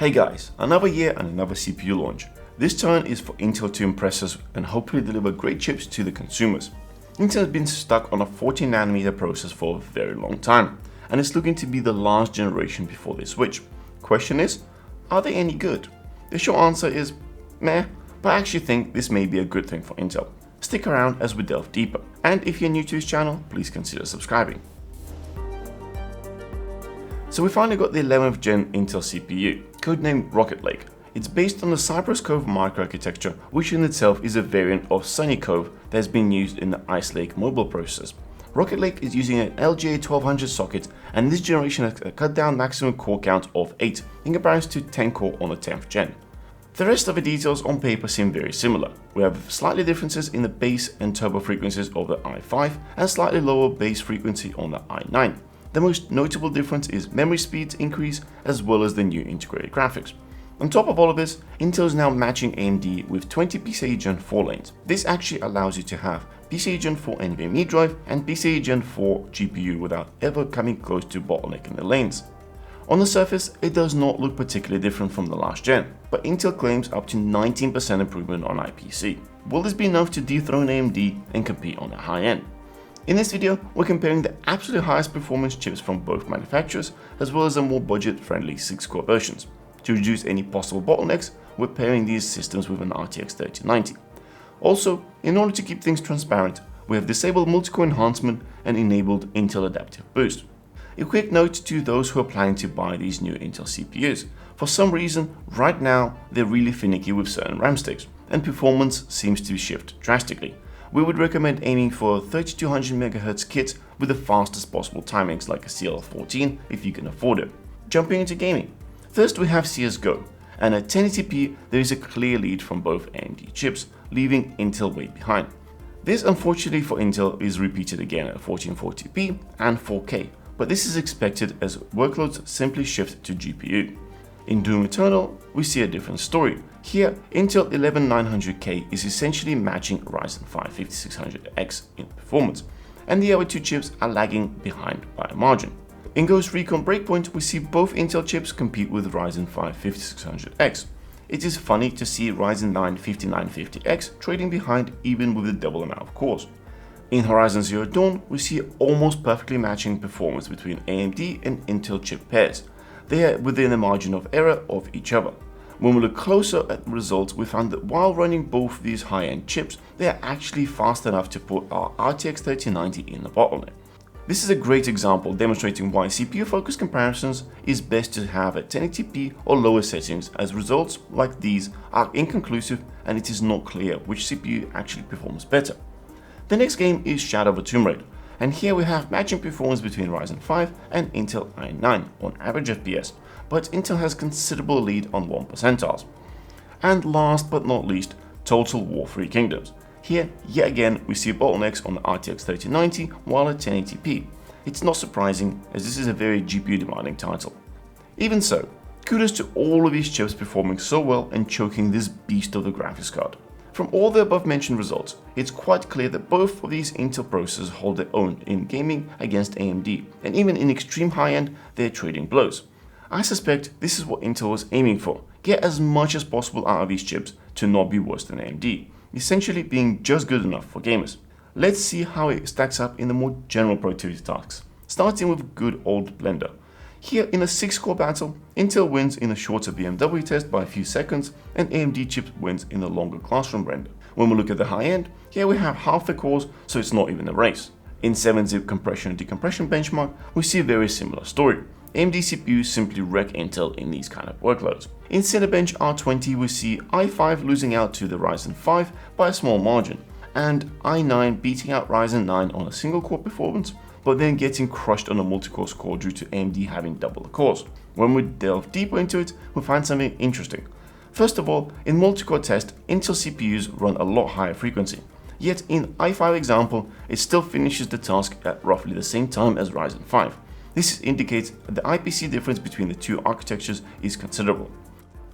Hey guys, another year and another CPU launch. This turn is for Intel to impress us and hopefully deliver great chips to the consumers. Intel has been stuck on a 14nm process for a very long time, and it's looking to be the last generation before they switch. Question is, are they any good? The short answer is meh, but I actually think this may be a good thing for Intel. Stick around as we delve deeper, and if you're new to this channel, please consider subscribing. So we finally got the 11th gen Intel CPU, codenamed Rocket Lake. It's based on the Cypress Cove microarchitecture, which in itself is a variant of Sunny Cove that has been used in the Ice Lake mobile processors. Rocket Lake is using an LGA 1200 socket, and this generation has a cut down maximum core count of 8 in comparison to 10 core on the 10th gen. The rest of the details on paper seem very similar. We have slightly differences in the base and turbo frequencies of the i5 and slightly lower base frequency on the i9. The most notable difference is memory speeds increase as well as the new integrated graphics. On top of all of this, Intel is now matching AMD with 20 PCIe Gen 4 lanes. This actually allows you to have PCIe Gen 4 NVMe drive and PCIe Gen 4 GPU without ever coming close to bottlenecking the lanes. On the surface, it does not look particularly different from the last gen, but Intel claims up to 19% improvement on IPC. Will this be enough to dethrone AMD and compete on the high end? In this video, we're comparing the absolute highest performance chips from both manufacturers as well as the more budget-friendly 6-core versions. To reduce any possible bottlenecks, we're pairing these systems with an RTX 3090. Also, in order to keep things transparent, we have disabled multicore enhancement and enabled Intel Adaptive Boost. A quick note to those who are planning to buy these new Intel CPUs. For some reason, right now, they're really finicky with certain RAM sticks, and performance seems to shift drastically. We would recommend aiming for a 3200 MHz kit with the fastest possible timings like a CL14 if you can afford it. Jumping into gaming. First we have CSGO, and at 1080p there is a clear lead from both AMD chips, leaving Intel way behind. This unfortunately for Intel is repeated again at 1440p and 4K, but this is expected as workloads simply shift to GPU. In Doom Eternal, we see a different story. Here, Intel 11900K is essentially matching Ryzen 5 5600X in performance, and the other two chips are lagging behind by a margin. In Ghost Recon Breakpoint, we see both Intel chips compete with Ryzen 5 5600X. It is funny to see Ryzen 9 5950X trading behind even with the double amount of cores. In Horizon Zero Dawn, we see almost perfectly matching performance between AMD and Intel chip pairs. They are within a margin of error of each other. When we look closer at the results, we found that while running both these high-end chips, they are actually fast enough to put our RTX 3090 in the bottleneck. This is a great example demonstrating why CPU-focused comparisons is best to have at 1080p or lower settings, as results like these are inconclusive and it is not clear which CPU actually performs better. The next game is Shadow of the Tomb Raider, and here we have matching performance between Ryzen 5 and Intel i9 on average FPS, but Intel has considerable lead on 1 percentiles. And last but not least, Total War 3 Kingdoms. Here, yet again, we see bottlenecks on the RTX 3090 while at 1080p. It's not surprising, as this is a very GPU demanding title. Even so, kudos to all of these chips performing so well and choking this beast of the graphics card. From all the above mentioned results, it's quite clear that both of these Intel processors hold their own in gaming against AMD, and even in extreme high-end, they're trading blows. I suspect this is what Intel was aiming for, get as much as possible out of these chips to not be worse than AMD, essentially being just good enough for gamers. Let's see how it stacks up in the more general productivity tasks, starting with good old Blender. Here in a 6-core battle, Intel wins in a shorter BMW test by a few seconds, and AMD chips wins in a longer classroom render. When we look at the high end, here we have half the cores, so it's not even a race. In 7-zip compression and decompression benchmark, we see a very similar story. AMD CPUs simply wreck Intel in these kind of workloads. In Cinebench R20, we see i5 losing out to the Ryzen 5 by a small margin, and i9 beating out Ryzen 9 on a single core performance, but then getting crushed on a multi-core score due to AMD having double the cores. When we delve deeper into it, we find something interesting. First of all, in multi-core test, Intel CPUs run a lot higher frequency, yet in i5 example, it still finishes the task at roughly the same time as Ryzen 5. This indicates that the IPC difference between the two architectures is considerable.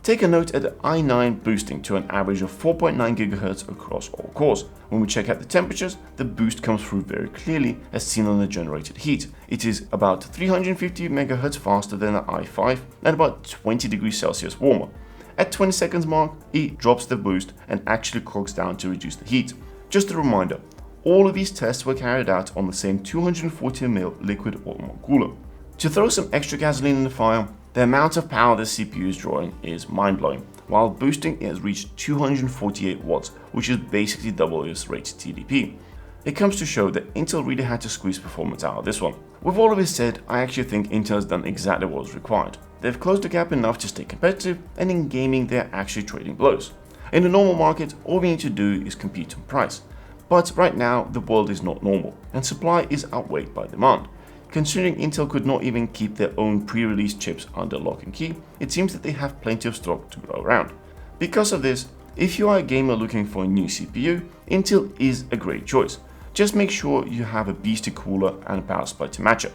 Take a note at the i9 boosting to an average of 4.9 GHz across all cores. When we check out the temperatures, the boost comes through very clearly as seen on the generated heat. It is about 350 MHz faster than the i5 and about 20 degrees Celsius warmer. At 20 seconds mark, it drops the boost and actually clogs down to reduce the heat. Just a reminder, all of these tests were carried out on the same 240ml liquid water cooler. To throw some extra gasoline in the fire, the amount of power the CPU is drawing is mind-blowing. While boosting, it has reached 248 watts, which is basically double its rated TDP. It comes to show that Intel really had to squeeze performance out of this one. With all of this said, I actually think Intel has done exactly what was required. They've closed the gap enough to stay competitive, and in gaming they're actually trading blows. In the normal market, all we need to do is compete on price. But right now, the world is not normal, and supply is outweighed by demand. Considering Intel could not even keep their own pre-release chips under lock and key, it seems that they have plenty of stock to go around. Because of this, if you are a gamer looking for a new CPU, Intel is a great choice. Just make sure you have a beastie cooler and a power supply to match it.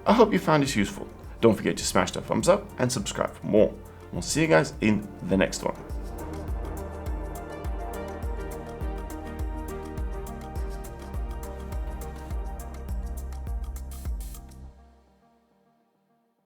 I hope you found this useful. Don't forget to smash that thumbs up and subscribe for more. We'll see you guys in the next one.